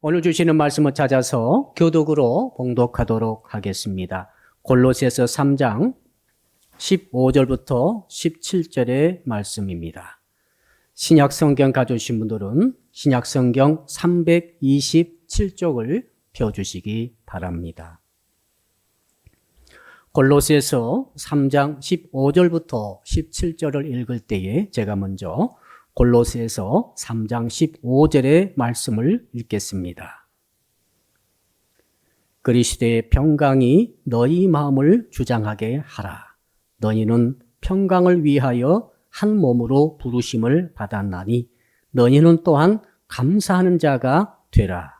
오늘 주시는 말씀을 찾아서 교독으로 봉독하도록 하겠습니다. 골로새서 3장 15절부터 17절의 말씀입니다. 신약 성경 가져오신 분들은 신약 성경 327쪽을 펴주시기 바랍니다. 골로새서 3장 15절부터 17절을 읽을 때에 제가 먼저 골로새서 3장 15절의 말씀을 읽겠습니다. 그리스도의 평강이 너희 마음을 주장하게 하라. 너희는 평강을 위하여 한 몸으로 부르심을 받았나니 너희는 또한 감사하는 자가 되라.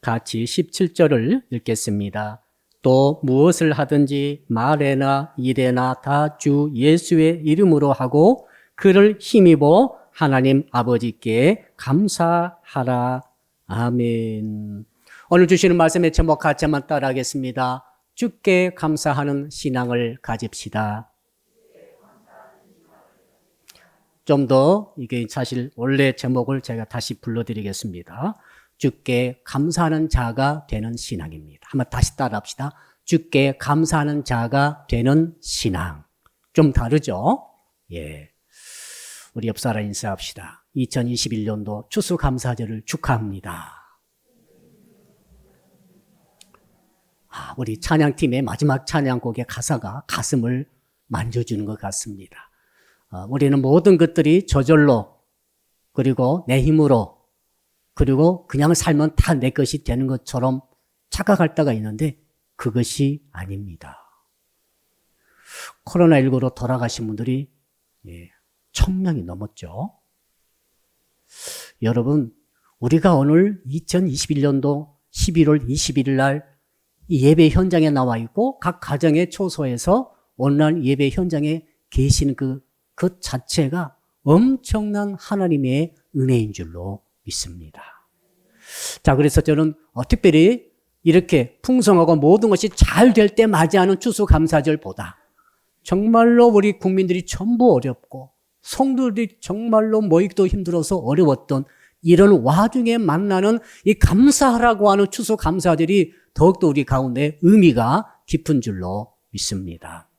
같이 17절을 읽겠습니다. 또 무엇을 하든지 말에나 일에나 다 주 예수의 이름으로 하고 그를 힘입어 하나님 아버지께 감사하라. 아멘. 오늘 주시는 말씀에 제목 같이 한번 따라하겠습니다. 주께 감사하는 신앙을 가집시다. 좀 더 이게 사실 원래 제목을 제가 다시 불러드리겠습니다. 주께 감사하는 자가 되는 신앙입니다. 한번 다시 따라합시다. 주께 감사하는 자가 되는 신앙. 좀 다르죠? 예. 우리 옆 사람 인사합시다. 2021년도 추수감사절을 축하합니다. 우리 찬양팀의 마지막 찬양곡의 가사가 가슴을 만져주는 것 같습니다. 우리는 모든 것들이 저절로 그리고 내 힘으로 그리고 그냥 살면 다 내 것이 되는 것처럼 착각할 때가 있는데 그것이 아닙니다. 코로나19로 돌아가신 분들이 1000명이 넘었죠. 여러분, 우리가 오늘 2021년도 11월 21일 날 이 예배 현장에 나와 있고 각 가정의 초소에서 온라인 예배 현장에 계신 그 자체가 엄청난 하나님의 은혜인 줄로 믿습니다. 자, 그래서 저는 특별히 이렇게 풍성하고 모든 것이 잘 될 때 맞이하는 추수감사절보다 정말로 우리 국민들이 전부 어렵고 성도들이 정말로 모이기도 힘들어서 어려웠던 이런 와중에 만나는 이 감사하라고 하는 추수감사절이 더욱더 우리 가운데 의미가 깊은 줄로 믿습니다.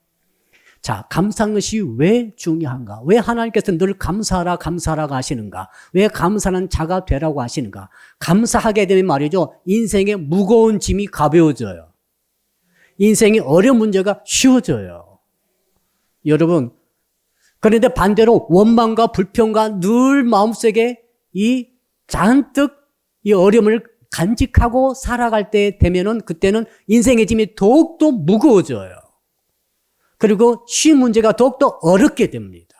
자, 감사하는 것이 왜 중요한가? 왜 하나님께서 늘 감사하라, 감사하라고 하시는가? 왜 감사하는 자가 되라고 하시는가? 감사하게 되면 말이죠. 인생의 무거운 짐이 가벼워져요. 인생의 어려운 문제가 쉬워져요. 여러분, 그런데 반대로 원망과 불평과 늘 마음속에 이 잔뜩 이 어려움을 간직하고 살아갈 때 되면은 그때는 인생의 짐이 더욱더 무거워져요. 그리고 쉬운 문제가 더욱더 어렵게 됩니다.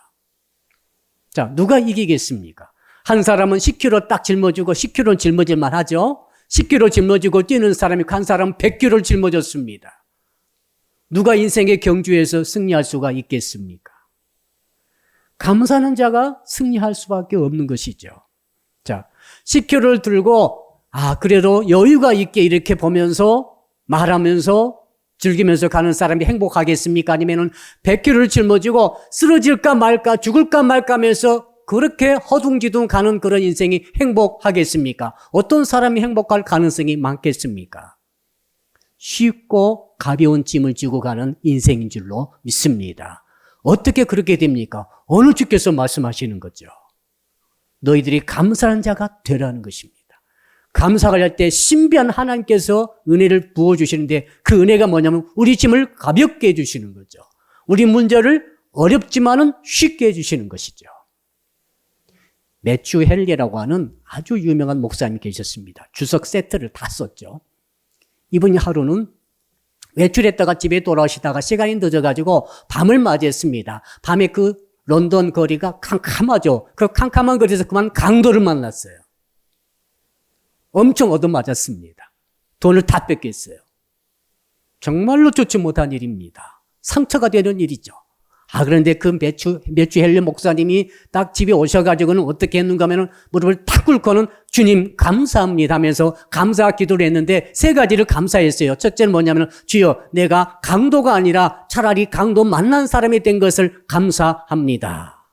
자, 누가 이기겠습니까? 한 사람은 10kg 딱 짊어지고 10kg 짊어질만 하죠. 10kg 짊어지고 뛰는 사람이 한 사람은 100kg를 짊어졌습니다. 누가 인생의 경주에서 승리할 수가 있겠습니까? 감사하는 자가 승리할 수밖에 없는 것이죠. 자, 10kg를 들고 그래도 여유가 있게 이렇게 보면서 말하면서 즐기면서 가는 사람이 행복하겠습니까? 아니면은 100kg를 짊어지고 쓰러질까 말까 죽을까 말까 하면서 그렇게 허둥지둥 가는 그런 인생이 행복하겠습니까? 어떤 사람이 행복할 가능성이 많겠습니까? 쉽고 가벼운 짐을 지고 가는 인생인 줄로 믿습니다. 어떻게 그렇게 됩니까? 어느 주께서 말씀하시는 거죠. 너희들이 감사하는 자가 되라는 것입니다. 감사를 할 때 신비한 하나님께서 은혜를 부어주시는데 그 은혜가 뭐냐면 우리 짐을 가볍게 해주시는 거죠. 우리 문제를 어렵지만은 쉽게 해주시는 것이죠. 매튜 헨리라고 하는 아주 유명한 목사님 계셨습니다. 주석 세트를 다 썼죠. 이분이 하루는 외출했다가 집에 돌아오시다가 시간이 늦어가지고 밤을 맞이했습니다. 밤에 그 런던 거리가 캄캄하죠. 그 캄캄한 거리에서 그만 강도를 만났어요. 엄청 얻어맞았습니다. 돈을 다 뺏겼어요. 정말로 좋지 못한 일입니다. 상처가 되는 일이죠. 그런데 그 매추 헬리 목사님이 딱 집에 오셔가지고는 어떻게 했는가 하면은 무릎을 탁 꿇고는 주님 감사합니다 하면서 감사 기도를 했는데 세 가지를 감사했어요. 첫째는 뭐냐면 주여 내가 강도가 아니라 차라리 강도 만난 사람이 된 것을 감사합니다.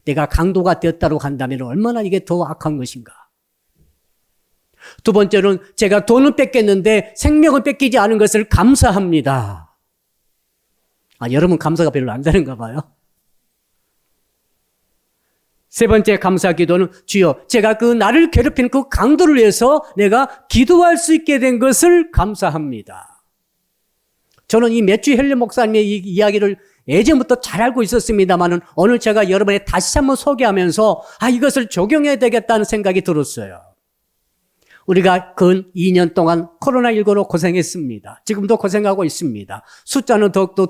내가 강도가 되었다고 한다면 얼마나 이게 더 악한 것인가. 두 번째는 제가 돈을 뺏겼는데 생명을 뺏기지 않은 것을 감사합니다. 여러분 감사가 별로 안 되는가 봐요. 세 번째 감사 기도는 주여 제가 그 나를 괴롭힌 그 강도를 위해서 내가 기도할 수 있게 된 것을 감사합니다. 저는 이 매튜 헬리 목사님의 이 이야기를 예전부터 잘 알고 있었습니다만은 오늘 제가 여러분에 다시 한번 소개하면서 이것을 적용해야 되겠다는 생각이 들었어요. 우리가 근 2년 동안 코로나19로 고생했습니다. 지금도 고생하고 있습니다. 숫자는 더욱더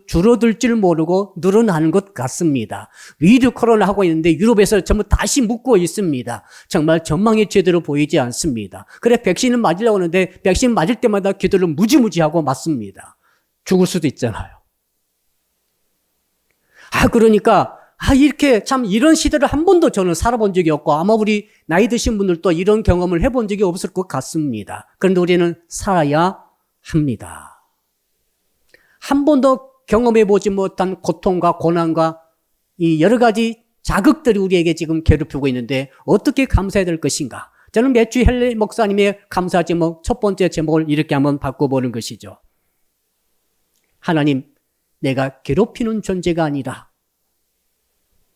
줄어들 줄 모르고 늘어나는 것 같습니다. 위드 코로나 하고 있는데 유럽에서 전부 다시 묶고 있습니다. 정말 전망이 제대로 보이지 않습니다. 그래 백신을 맞으려고 하는데 백신 맞을 때마다 기도를 무지무지하고 맞습니다. 죽을 수도 있잖아요. 그러니까 이렇게 참 이런 시대를 한 번도 저는 살아본 적이 없고 아마 우리 나이 드신 분들도 이런 경험을 해본 적이 없을 것 같습니다. 그런데 우리는 살아야 합니다. 한 번도 경험해보지 못한 고통과 고난과 이 여러 가지 자극들이 우리에게 지금 괴롭히고 있는데 어떻게 감사해야 될 것인가. 저는 매튜 헬리 목사님의 감사 제목 첫 번째 제목을 이렇게 한번 바꿔보는 것이죠. 하나님, 내가 괴롭히는 존재가 아니라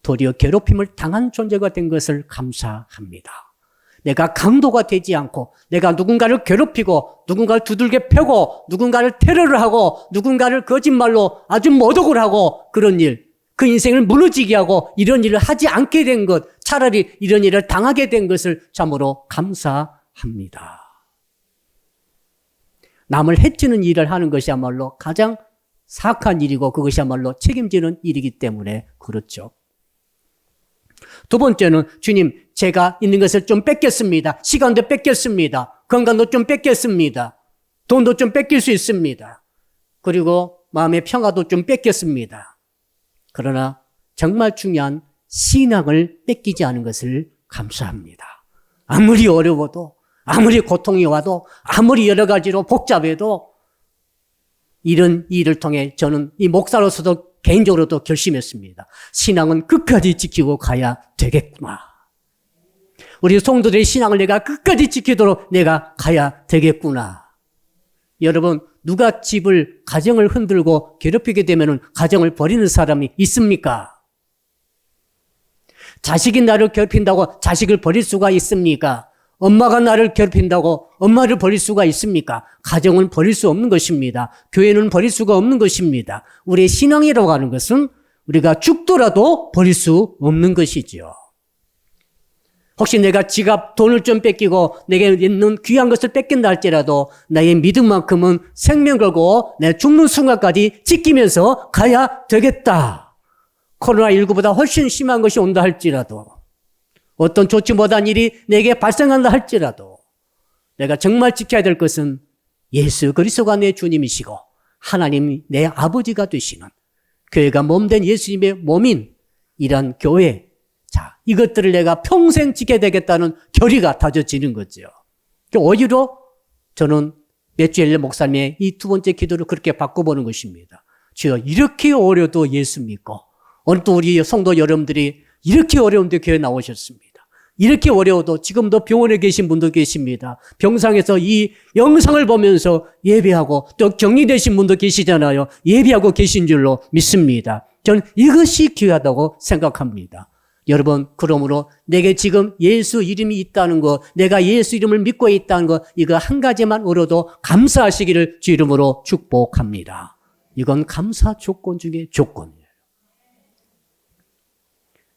도리어 괴롭힘을 당한 존재가 된 것을 감사합니다. 내가 강도가 되지 않고 내가 누군가를 괴롭히고 누군가를 두들겨 패고 누군가를 테러를 하고 누군가를 거짓말로 아주 모독을 하고 그런 일, 그 인생을 무너지게 하고 이런 일을 하지 않게 된 것, 차라리 이런 일을 당하게 된 것을 참으로 감사합니다. 남을 해치는 일을 하는 것이야말로 가장 사악한 일이고 그것이야말로 책임지는 일이기 때문에 그렇죠. 두 번째는 주님 제가 있는 것을 좀 뺏겼습니다. 시간도 뺏겼습니다. 건강도 좀 뺏겼습니다. 돈도 좀 뺏길 수 있습니다. 그리고 마음의 평화도 좀 뺏겼습니다. 그러나 정말 중요한 신앙을 뺏기지 않은 것을 감사합니다. 아무리 어려워도 아무리 고통이 와도 아무리 여러 가지로 복잡해도 이런 일을 통해 저는 이 목사로서도 개인적으로도 결심했습니다. 신앙은 끝까지 지키고 가야 되겠구나. 우리 성도들의 신앙을 내가 끝까지 지키도록 내가 가야 되겠구나. 여러분, 누가 집을, 가정을 흔들고 괴롭히게 되면 가정을 버리는 사람이 있습니까? 자식이 나를 괴롭힌다고 자식을 버릴 수가 있습니까? 엄마가 나를 괴롭힌다고 엄마를 버릴 수가 있습니까? 가정은 버릴 수 없는 것입니다. 교회는 버릴 수가 없는 것입니다. 우리의 신앙이라고 하는 것은 우리가 죽더라도 버릴 수 없는 것이지요. 혹시 내가 지갑, 돈을 좀 뺏기고 내게 있는 귀한 것을 뺏긴다 할지라도 나의 믿음만큼은 생명 걸고 내 죽는 순간까지 지키면서 가야 되겠다. 코로나19보다 훨씬 심한 것이 온다 할지라도 어떤 좋지 못한 일이 내게 발생한다 할지라도 내가 정말 지켜야 될 것은 예수 그리스도가 내 주님이시고 하나님이 내 아버지가 되시는 교회가 몸된 예수님의 몸인 이런 교회, 자, 이것들을 내가 평생 지켜야 되겠다는 결의가 다져지는 거죠. 오히려 저는 매튜 헬리 목사님의 이 두 번째 기도를 그렇게 바꿔보는 것입니다. 주여, 이렇게 어려도 예수 믿고 오늘 또 우리 성도 여러분들이 이렇게 어려운데 교회 나오셨습니다. 이렇게 어려워도 지금도 병원에 계신 분도 계십니다. 병상에서 이 영상을 보면서 예배하고 또 격리되신 분도 계시잖아요. 예배하고 계신 줄로 믿습니다. 저는 이것이 귀하다고 생각합니다. 여러분, 그러므로 내게 지금 예수 이름이 있다는 것, 내가 예수 이름을 믿고 있다는 것, 이거 한 가지만 얻어도 감사하시기를 주 이름으로 축복합니다. 이건 감사 조건 중에 조건이에요.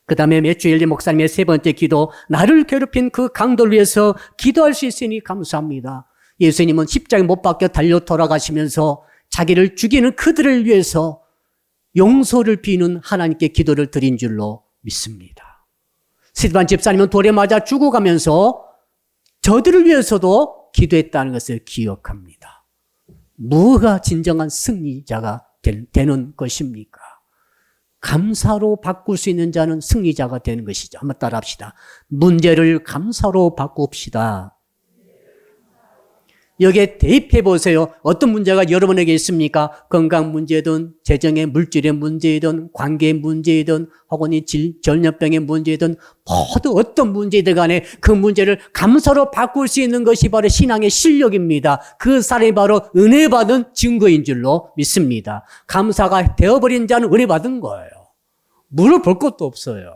그 다음에 매튜 헬리 목사님의 세 번째 기도, 나를 괴롭힌 그 강도를 위해서 기도할 수 있으니 감사합니다. 예수님은 십자가에 못 박혀 달려 돌아가시면서 자기를 죽이는 그들을 위해서 용서를 비는 하나님께 기도를 드린 줄로 믿습니다. 스티반 집사님은 돌에 맞아 죽어가면서 저들을 위해서도 기도했다는 것을 기억합니다. 무엇가 진정한 승리자가 되는 것입니까? 감사로 바꿀 수 있는 자는 승리자가 되는 것이죠. 한번 따라합시다. 문제를 감사로 바꿉시다. 여기에 대입해 보세요. 어떤 문제가 여러분에게 있습니까? 건강 문제든, 재정의 물질의 문제이든, 관계의 문제이든, 혹은 이 전염병의 문제이든, 모두 어떤 문제이든 간에 그 문제를 감사로 바꿀 수 있는 것이 바로 신앙의 실력입니다. 그 사람이 바로 은혜 받은 증거인 줄로 믿습니다. 감사가 되어버린 자는 은혜 받은 거예요. 물어볼 것도 없어요.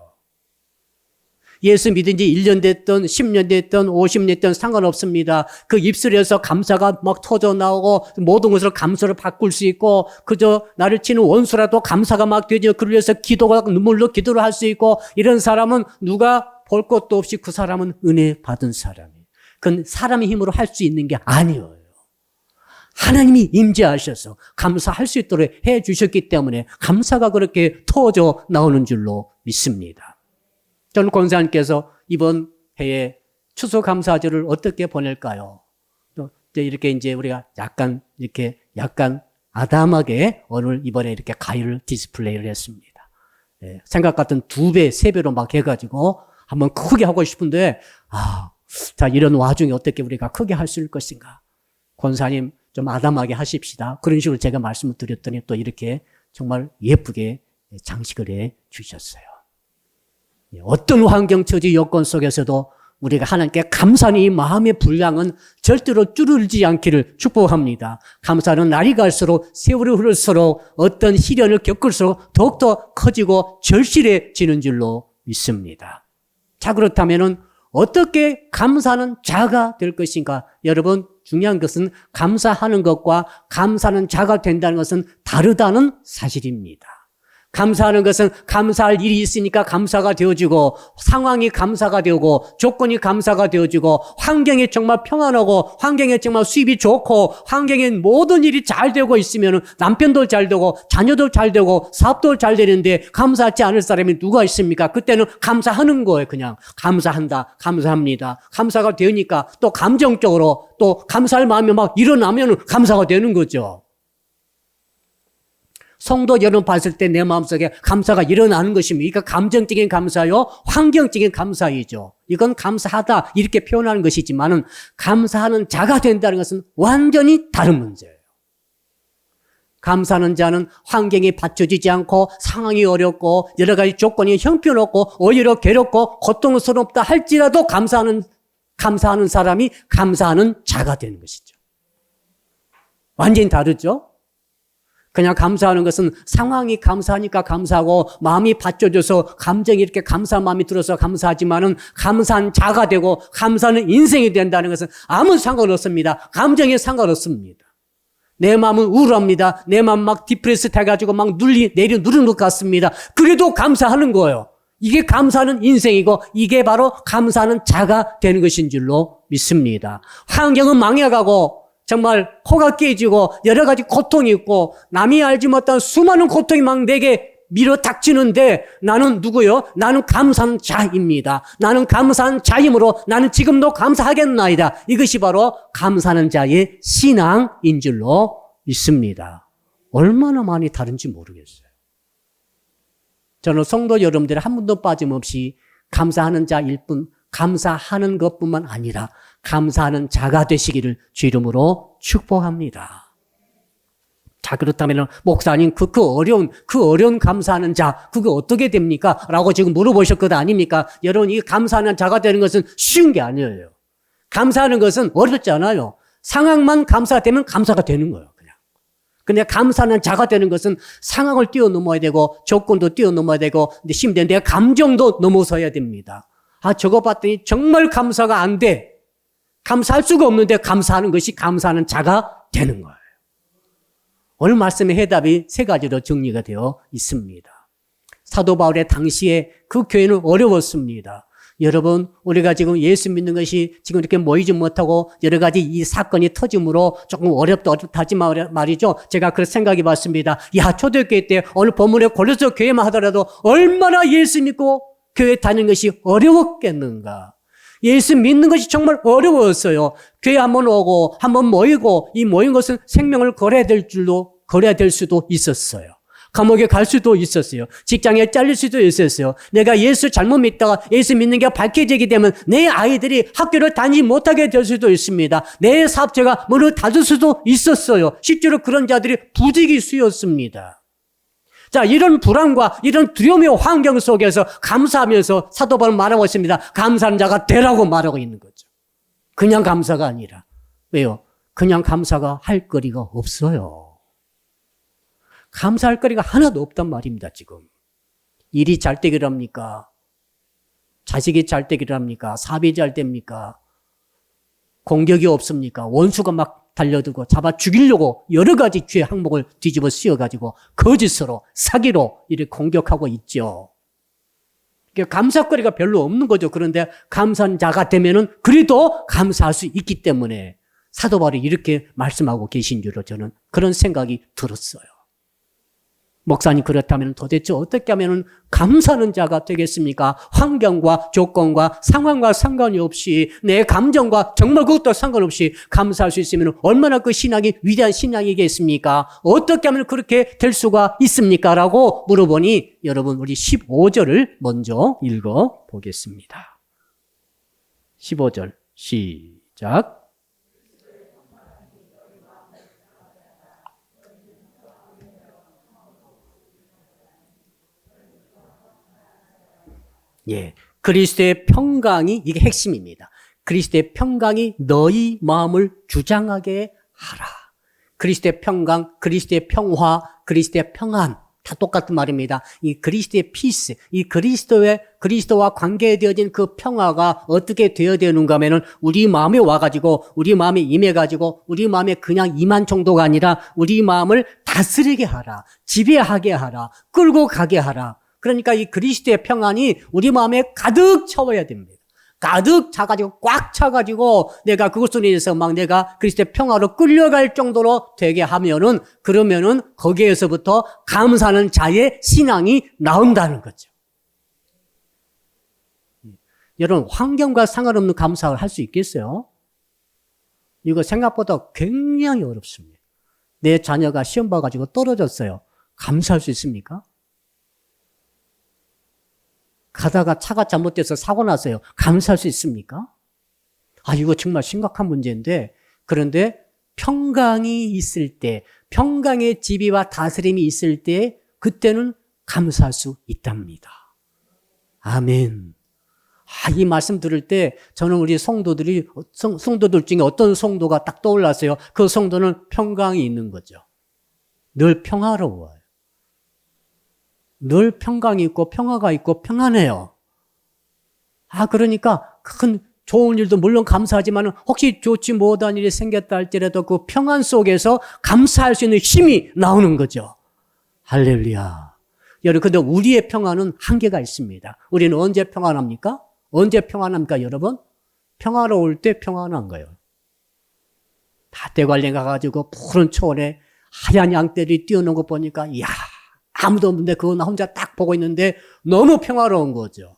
예수 믿은 지 1년 됐든 10년 됐든 50년 됐든 상관없습니다. 그 입술에서 감사가 막 터져 나오고 모든 것을 감사로 바꿀 수 있고 그저 나를 치는 원수라도 감사가 막 되죠. 그를 위해서 기도가 눈물로 기도를 할 수 있고 이런 사람은 누가 볼 것도 없이 그 사람은 은혜 받은 사람이에요. 그건 사람의 힘으로 할 수 있는 게 아니에요. 하나님이 임재하셔서 감사할 수 있도록 해 주셨기 때문에 감사가 그렇게 터져 나오는 줄로 믿습니다. 저는 권사님께서 이번 해에 추수감사절을 어떻게 보낼까요? 이렇게 이제 우리가 약간 아담하게 오늘 이번에 이렇게 가위를 디스플레이를 했습니다. 생각 같은 2배, 3배로 막 해가지고 한번 크게 하고 싶은데, 자, 이런 와중에 어떻게 우리가 크게 할 수 있을 것인가? 권사님 좀 아담하게 하십시다. 그런 식으로 제가 말씀을 드렸더니 또 이렇게 정말 예쁘게 장식을 해 주셨어요. 어떤 환경, 처지, 여건 속에서도 우리가 하나님께 감사하는 이 마음의 분량은 절대로 줄어들지 않기를 축복합니다. 감사는 날이 갈수록 세월이 흐를수록 어떤 시련을 겪을수록 더욱더 커지고 절실해지는 줄로 믿습니다. 자, 그렇다면은 어떻게 감사하는 자가 될 것인가? 여러분, 중요한 것은 감사하는 것과 감사하는 자가 된다는 것은 다르다는 사실입니다. 감사하는 것은 감사할 일이 있으니까 감사가 되어지고 상황이 감사가 되고 조건이 감사가 되어지고 환경이 정말 평안하고 환경에 정말 수입이 좋고 환경에 모든 일이 잘 되고 있으면 남편도 잘 되고 자녀도 잘 되고 사업도 잘 되는데 감사하지 않을 사람이 누가 있습니까? 그때는 감사하는 거예요. 그냥 감사한다, 감사합니다. 감사가 되니까 또 감정적으로 또 감사할 마음이 막 일어나면 감사가 되는 거죠. 성도 여러분 봤을 때 내 마음속에 감사가 일어나는 것입니다. 그러니까 감정적인 감사요, 환경적인 감사이죠. 이건 감사하다 이렇게 표현하는 것이지만은 감사하는 자가 된다는 것은 완전히 다른 문제예요. 감사하는 자는 환경이 받쳐지지 않고 상황이 어렵고 여러 가지 조건이 형편없고 오히려 괴롭고 고통스럽다 할지라도 감사하는 사람이 감사하는 자가 되는 것이죠. 완전히 다르죠? 그냥 감사하는 것은 상황이 감사하니까 감사하고 마음이 받쳐져서 감정이 이렇게 감사한 마음이 들어서 감사하지만은 감사한 자가 되고 감사하는 인생이 된다는 것은 아무 상관없습니다. 감정에 상관없습니다. 내 마음은 우울합니다. 내 마음 막 디프레스 돼가지고 막 누르는 것 같습니다. 그래도 감사하는 거예요. 이게 감사하는 인생이고 이게 바로 감사하는 자가 되는 것인 줄로 믿습니다. 환경은 망해가고 정말 코가 깨지고 여러 가지 고통이 있고 남이 알지 못한 수많은 고통이 막 내게 밀어닥치는데 나는 누구요? 나는 감사한 자입니다. 나는 감사한 자이므로 나는 지금도 감사하겠나이다. 이것이 바로 감사하는 자의 신앙인 줄로 믿습니다. 얼마나 많이 다른지 모르겠어요. 저는 성도 여러분들이 한 분도 빠짐없이 감사하는 자일 뿐 감사하는 것뿐만 아니라 감사하는 자가 되시기를 주 이름으로 축복합니다. 자, 그렇다면 목사님 그 어려운 감사하는 자 그게 어떻게 됩니까? 라고 지금 물어보셨거든 아닙니까? 여러분 이 감사하는 자가 되는 것은 쉬운 게 아니에요. 감사하는 것은 어렵지 않아요. 상황만 감사되면 감사가 되는 거예요. 근데 감사하는 자가 되는 것은 상황을 뛰어넘어야 되고 조건도 뛰어넘어야 되고 근데 심지어 내 감정도 넘어서야 됩니다. 저거 봤더니 정말 감사가 안 돼. 감사할 수가 없는데 감사하는 것이 감사하는 자가 되는 거예요. 오늘 말씀의 해답이 3가지로 정리가 되어 있습니다. 사도 바울의 당시에 그 교회는 어려웠습니다. 여러분, 우리가 지금 예수 믿는 것이 지금 이렇게 모이지 못하고 여러 가지 이 사건이 터짐으로 조금 어렵다지만 말이죠. 제가 그렇게 생각해 봤습니다. 초대교회 때 오늘 본문에 골로새 교회만 하더라도 얼마나 예수 믿고 교회 다니는 것이 어려웠겠는가. 예수 믿는 것이 정말 어려웠어요. 교회 한번 오고 한번 모이고 이 모인 것은 생명을 걸어야 될 수도 있었어요. 감옥에 갈 수도 있었어요. 직장에 잘릴 수도 있었어요. 내가 예수 잘못 믿다가 예수 믿는 게 밝혀지게 되면 내 아이들이 학교를 다니지 못하게 될 수도 있습니다. 내 사업체가 문을 닫을 수도 있었어요. 실제로 그런 자들이 부득이 수였습니다. 자, 이런 불안과 이런 두려움의 환경 속에서 감사하면서 사도 바울은 말하고 있습니다. 감사하는 자가 되라고 말하고 있는 거죠. 그냥 감사가 아니라. 왜요? 그냥 감사가 할 거리가 없어요. 감사할 거리가 하나도 없단 말입니다, 지금. 일이 잘 되기랍니까? 자식이 잘 되기랍니까? 사업이 잘 됩니까? 공격이 없습니까? 원수가 막 달려들고 잡아 죽이려고 여러 가지 죄 항목을 뒤집어 씌워가지고 거짓으로 사기로 이렇게 공격하고 있죠. 감사거리가 별로 없는 거죠. 그런데 감사한 자가 되면은 그래도 감사할 수 있기 때문에 사도 바울이 이렇게 말씀하고 계신 줄로 저는 그런 생각이 들었어요. 목사님, 그렇다면 도대체 어떻게 하면 감사하는 자가 되겠습니까? 환경과 조건과 상황과 상관이 없이 내 감정과 정말 그것도 상관없이 감사할 수 있으면 얼마나 그 신앙이 위대한 신앙이겠습니까? 어떻게 하면 그렇게 될 수가 있습니까? 라고 물어보니 여러분 우리 15절을 먼저 읽어보겠습니다. 15절 시작. 예, 그리스도의 평강이 이게 핵심입니다. 그리스도의 평강이 너희 마음을 주장하게 하라. 그리스도의 평강, 그리스도의 평화, 그리스도의 평안 다 똑같은 말입니다. 이 그리스도의 피스, 이 그리스도와 관계되어진 그 평화가 어떻게 되어야 되는가 하면은 우리 마음에 와가지고 우리 마음에 임해가지고 우리 마음에 그냥 임한 정도가 아니라 우리 마음을 다스리게 하라, 지배하게 하라, 끌고 가게 하라. 그러니까 이 그리스도의 평안이 우리 마음에 가득 채워야 됩니다. 가득 차가지고 꽉 차가지고 내가 그것으로 인해서 막 내가 그리스도의 평화로 끌려갈 정도로 되게 하면은 그러면은 거기에서부터 감사하는 자의 신앙이 나온다는 거죠. 여러분, 환경과 상관없는 감사를 할 수 있겠어요? 이거 생각보다 굉장히 어렵습니다. 내 자녀가 시험 봐가지고 떨어졌어요. 감사할 수 있습니까? 가다가 차가 잘못돼서 사고 났어요. 감사할 수 있습니까? 이거 정말 심각한 문제인데, 그런데 평강이 있을 때, 평강의 지배와 다스림이 있을 때, 그때는 감사할 수 있답니다. 아멘. 이 말씀 들을 때 저는 우리 성도들 중에 어떤 성도가 딱 떠올랐어요. 그 성도는 평강이 있는 거죠. 늘 평화로워요. 늘 평강이 있고 평화가 있고 평안해요. 그러니까 큰 좋은 일도 물론 감사하지만 혹시 좋지 못한 일이 생겼다 할지라도 그 평안 속에서 감사할 수 있는 힘이 나오는 거죠. 할렐루야. 여러분, 근데 우리의 평안은 한계가 있습니다. 우리는 언제 평안합니까? 언제 평안합니까, 여러분? 평화로울 때 평안한 거예요. 밭대관리 가가지고 푸른 초원에 하얀 양떼들이 뛰어노는 거 보니까 이야, 아무도 없는데 그거 나 혼자 딱 보고 있는데 너무 평화로운 거죠.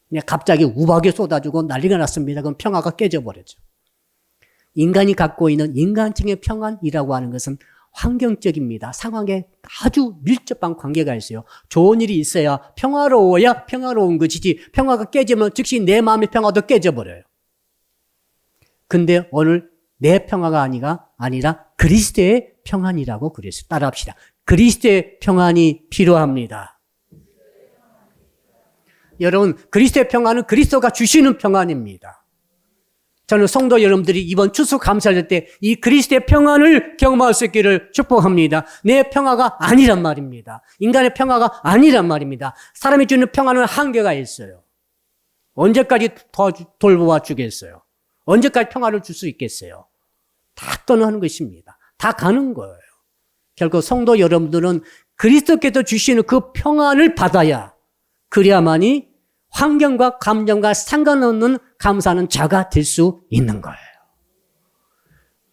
그냥 갑자기 우박이 쏟아지고 난리가 났습니다. 그럼 평화가 깨져버렸죠. 인간이 갖고 있는 인간층의 평안이라고 하는 것은 환경적입니다. 상황에 아주 밀접한 관계가 있어요. 좋은 일이 있어야 평화로워야 평화로운 것이지 평화가 깨지면 즉시 내 마음의 평화도 깨져버려요. 근데 오늘 내 평화가 아니라 그리스도의 평안이라고 그랬어요. 따라합시다. 그리스도의 평안이 필요합니다. 여러분, 그리스도의 평안은 그리스도가 주시는 평안입니다. 저는 성도 여러분들이 이번 추수 감사절 때 이 그리스도의 평안을 경험할 수 있기를 축복합니다. 내 평화가 아니란 말입니다. 인간의 평화가 아니란 말입니다. 사람이 주는 평안은 한계가 있어요. 언제까지 돌보아 주겠어요? 언제까지 평화를 줄 수 있겠어요? 다 떠나는 것입니다. 다 가는 거예요. 결국 성도 여러분들은 그리스도께서 주시는 그 평안을 받아야 그래야만이 환경과 감정과 상관없는 감사하는 자가 될 수 있는 거예요.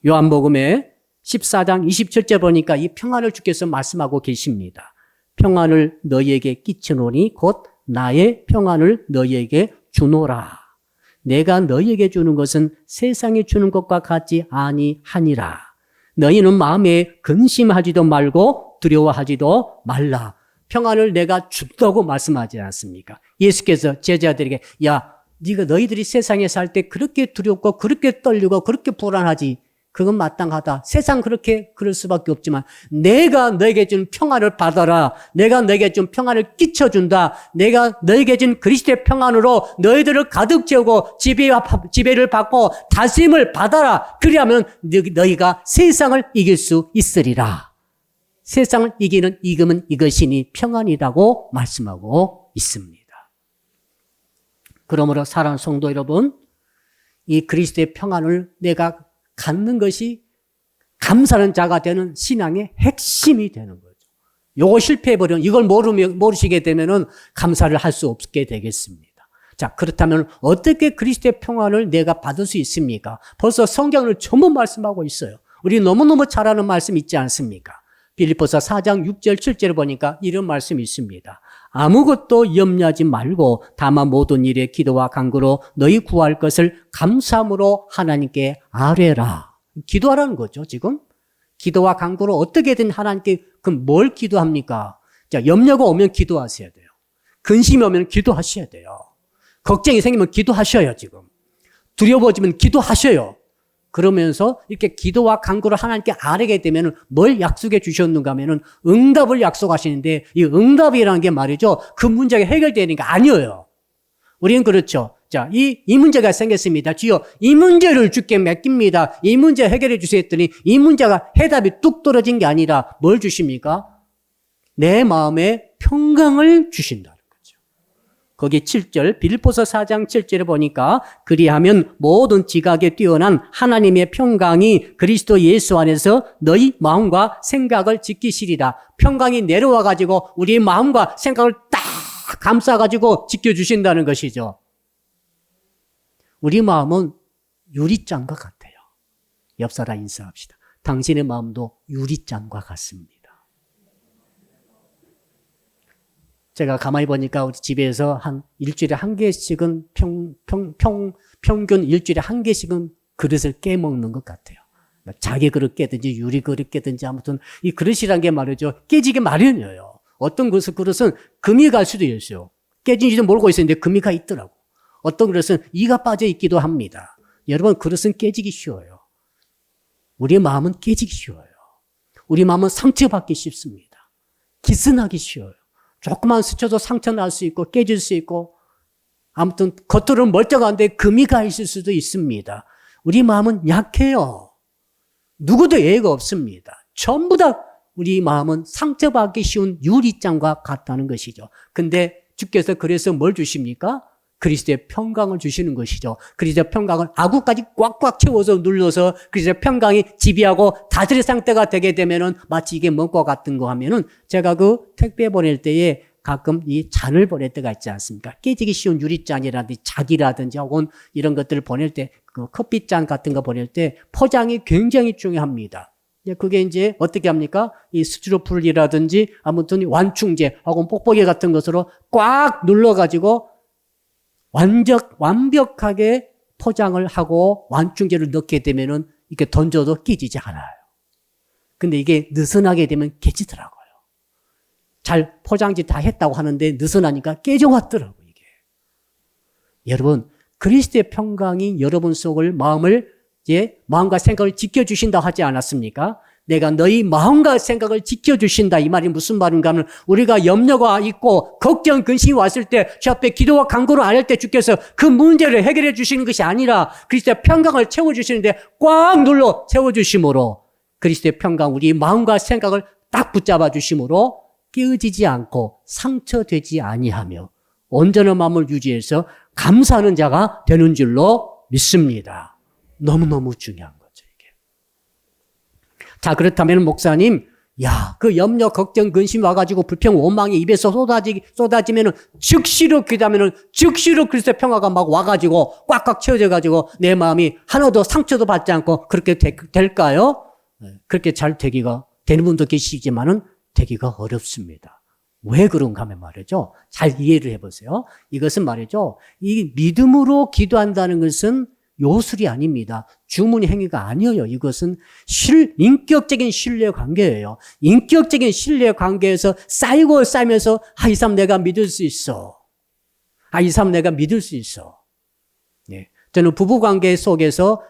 요한복음의 14장 27절 보니까 이 평안을 주께서 말씀하고 계십니다. 평안을 너희에게 끼치노니 곧 나의 평안을 너희에게 주노라. 내가 너희에게 주는 것은 세상이 주는 것과 같지 아니하니라. 너희는 마음에 근심하지도 말고 두려워하지도 말라. 평안을 내가 준다고 말씀하지 않습니까? 예수께서 제자들에게 야, 너희들이 세상에 살 때 그렇게 두렵고 그렇게 떨리고 그렇게 불안하지. 그건 마땅하다. 세상 그렇게 그럴 수밖에 없지만 내가 너에게 준 평안을 받아라. 내가 너에게 준 평안을 끼쳐준다. 내가 너에게 준 그리스도의 평안으로 너희들을 가득 채우고 지배를 받고 다스림을 받아라. 그리하면 너희가 세상을 이길 수 있으리라. 세상을 이기는 이금은 이것이니 평안이라고 말씀하고 있습니다. 그러므로 사랑하는 성도 여러분, 이 그리스도의 평안을 내가 갖는 것이 감사하는 자가 되는 신앙의 핵심이 되는 거죠. 요거 실패해버리면, 이걸 모르시게 되면은 감사를 할 수 없게 되겠습니다. 자, 그렇다면 어떻게 그리스도의 평안을 내가 받을 수 있습니까? 벌써 성경을 전부 말씀하고 있어요. 우리 너무너무 잘 아는 말씀 있지 않습니까? 빌립보서 4장 6절 7절을 보니까 이런 말씀이 있습니다. 아무것도 염려하지 말고 다만 모든 일에 기도와 간구로 너희 구할 것을 감사함으로 하나님께 아뢰라. 기도하라는 거죠, 지금. 기도와 간구로 어떻게든 하나님께 그럼 뭘 기도합니까? 자, 염려가 오면 기도하셔야 돼요. 근심이 오면 기도하셔야 돼요. 걱정이 생기면 기도하셔요, 지금. 두려워지면 기도하셔요. 그러면서 이렇게 기도와 간구를 하나님께 아뢰게 되면 뭘 약속해 주셨는가 하면은 응답을 약속하시는데 이 응답이라는 게 말이죠. 그 문제가 해결되니까 아니에요. 우리는 그렇죠. 자, 이 문제가 생겼습니다. 주여, 이 문제를 주께 맡깁니다. 이 문제 해결해 주세요 했더니 이 문제가 해답이 뚝 떨어진 게 아니라 뭘 주십니까? 내 마음에 평강을 주신다는 거죠. 거기 7절, 빌립보서 4장 7절에 보니까 그리하면 모든 지각에 뛰어난 하나님의 평강이 그리스도 예수 안에서 너희 마음과 생각을 지키시리라. 평강이 내려와 가지고 우리의 마음과 생각을 딱 감싸 가지고 지켜주신다는 것이죠. 우리 마음은 유리잔과 같아요. 옆 사람 인사합시다. 당신의 마음도 유리잔과 같습니다. 제가 가만히 보니까 우리 집에서 한 일주일에 한 개씩은 평균 일주일에 한 개씩은 그릇을 깨먹는 것 같아요. 자기 그릇 깨든지 유리 그릇 깨든지 아무튼 이 그릇이란 게 말이죠. 깨지기 마련이에요. 어떤 그릇은 금이 갈 수도 있어요. 깨진지도 모르고 있었는데 금이 가 있더라고. 어떤 그릇은 이가 빠져 있기도 합니다. 여러분, 그릇은 깨지기 쉬워요. 우리의 마음은 깨지기 쉬워요. 우리 마음은 상처받기 쉽습니다. 기스나기 쉬워요. 조금만 스쳐도 상처 날 수 있고 깨질 수 있고 아무튼 겉으로는 멀쩡한데 금이 가 있을 수도 있습니다. 우리 마음은 약해요. 누구도 예외가 없습니다. 전부 다 우리 마음은 상처받기 쉬운 유리잔과 같다는 것이죠. 근데 주께서 그래서 뭘 주십니까? 그리스도의 평강을 주시는 것이죠. 그리스도의 평강을 아구까지 꽉꽉 채워서 눌러서 그리스도의 평강이 지배하고 다스릴 상태가 되게 되면은 마치 이게 뭔가 같은 거 하면은 제가 그 택배 보낼 때에 가끔 이 잔을 보낼 때가 있지 않습니까? 깨지기 쉬운 유리잔이라든지 작이라든지 혹은 이런 것들을 보낼 때 그 커피잔 같은 거 보낼 때 포장이 굉장히 중요합니다. 그게 이제 어떻게 합니까? 이 스티로폴이라든지 아무튼 완충제 혹은 뽁뽁이 같은 것으로 꽉 눌러가지고 완벽하게 포장을 하고 완충제를 넣게 되면은 이렇게 던져도 깨지지 않아요. 근데 이게 느슨하게 되면 깨지더라고요. 잘 포장지 다 했다고 하는데 느슨하니까 깨져왔더라고요, 이게. 여러분, 그리스도의 평강이 여러분 속을 마음과 생각을 지켜주신다 하지 않았습니까? 내가 너희 마음과 생각을 지켜주신다. 이 말이 무슨 말인가 하면 우리가 염려가 있고 걱정, 근심이 왔을 때 주 앞에 기도와 간구를 안 할 때 주께서 그 문제를 해결해 주시는 것이 아니라 그리스도의 평강을 채워주시는데 꽉 눌러 채워주심으로 그리스도의 평강, 우리 마음과 생각을 딱 붙잡아 주심으로 깨어지지 않고 상처되지 아니하며 온전한 마음을 유지해서 감사하는 자가 되는 줄로 믿습니다. 너무너무 중요한 거죠, 이게. 자, 그렇다면 목사님, 그 염려, 걱정, 근심 와가지고 불평, 원망이 입에서 쏟아지면은 즉시로 기도하면은 즉시로 그리스도의 평화가 막 와가지고 꽉꽉 채워져가지고 내 마음이 하나도 상처도 받지 않고 그렇게 될까요? 그렇게 잘 되는 분도 계시지만은 되기가 어렵습니다. 왜 그런가 하면 말이죠. 잘 이해를 해보세요. 이것은 말이죠. 이 믿음으로 기도한다는 것은 요술이 아닙니다. 주문 행위가 아니에요. 이것은 인격적인 신뢰 관계예요. 인격적인 신뢰 관계에서 쌓이고 쌓이면서 이 사람 내가 믿을 수 있어. 이 사람 내가 믿을 수 있어. 예. 저는 부부관계 속에서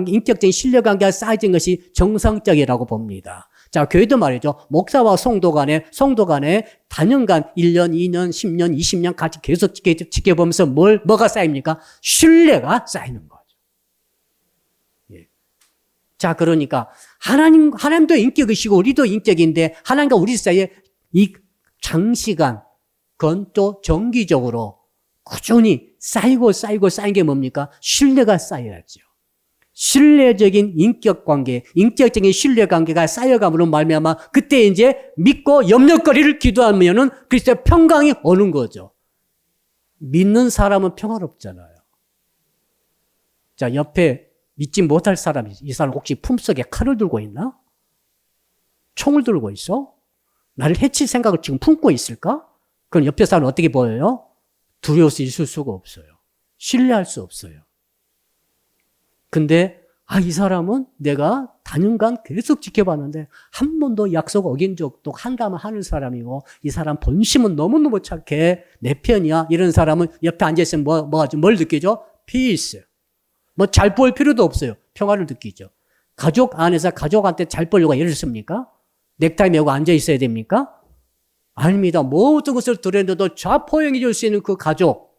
인격적인 신뢰관계가 쌓여진 것이 정상적이라고 봅니다. 자, 교회도 말이죠. 목사와 성도 간에 단연간 1년, 2년, 10년, 20년 같이 계속 지켜보면서 뭐가 쌓입니까? 신뢰가 쌓이는 거죠. 예. 자, 그러니까 하나님도 인격이시고 우리도 인격인데 하나님과 우리 사이에 이 장시간, 그건 또 정기적으로 꾸준히 쌓인 게 뭡니까? 신뢰가 쌓여야죠. 신뢰적인 인격적인 신뢰관계가 쌓여감으로 말미암아 그때 이제 믿고 염려거리를 기도하면은 그리스도의 평강이 오는 거죠. 믿는 사람은 평화롭잖아요. 자, 옆에 믿지 못할 사람이 이 사람 혹시 품속에 칼을 들고 있나? 총을 들고 있어? 나를 해칠 생각을 지금 품고 있을까? 그럼 옆에 사람은 어떻게 보여요? 두려워서 있을 수가 없어요. 신뢰할 수 없어요. 근데 이 사람은 내가 단연간 계속 지켜봤는데 한 번도 약속 어긴 적도 한다면 하는 사람이고 이 사람 본심은 너무너무 착해. 내 편이야. 이런 사람은 옆에 앉아있으면 뭘 느끼죠? 피스. 잘 볼 필요도 없어요. 평화를 느끼죠. 가족 안에서 가족한테 잘 보려고 애를 씁니까? 넥타이 메고 앉아있어야 됩니까? 아닙니다. 모든 것을 들었는데도 좌포용해 줄 수 있는 그 가족.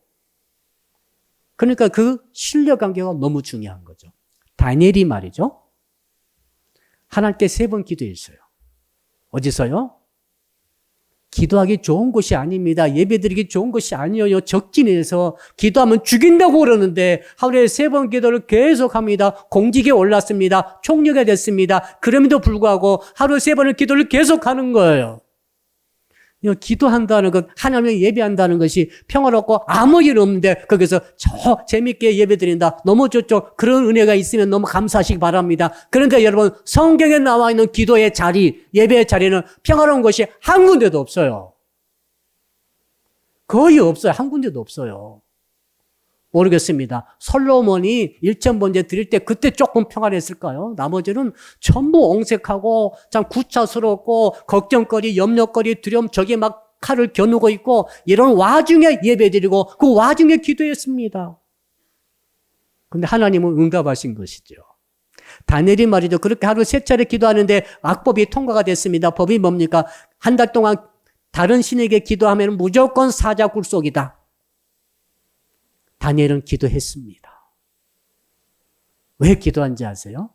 그러니까 그 신뢰관계가 너무 중요한 거죠. 다니엘이 말이죠. 하나님께 3번 기도했어요. 어디서요? 기도하기 좋은 곳이 아닙니다. 예배드리기 좋은 것이 아니에요. 적진에서 기도하면 죽인다고 그러는데 하루에 3번 기도를 계속합니다. 공직에 올랐습니다. 총리가 됐습니다. 그럼에도 불구하고 하루에 3번을 기도를 계속하는 거예요. 기도한다는 것, 하나님을 예배한다는 것이 평화롭고 아무 일 없는데 거기서 재밌게 예배드린다. 너무 좋죠. 그런 은혜가 있으면 너무 감사하시기 바랍니다. 그런데 여러분, 성경에 나와 있는 기도의 자리, 예배의 자리는 평화로운 것이 한 군데도 없어요. 거의 없어요. 한 군데도 없어요. 모르겠습니다. 솔로몬이 1,000번째 드릴 때 그때 조금 평안했을까요? 나머지는 전부 옹색하고 참 구차스럽고 걱정거리, 염려거리, 두려움, 저기 막 칼을 겨누고 있고 이런 와중에 예배드리고 그 와중에 기도했습니다. 근데 하나님은 응답하신 것이죠. 다니엘이 말이죠. 그렇게 하루 3차례 기도하는데 악법이 통과가 됐습니다. 법이 뭡니까? 한 달 동안 다른 신에게 기도하면 무조건 사자 굴속이다. 다니엘은 기도했습니다. 왜 기도한지 아세요?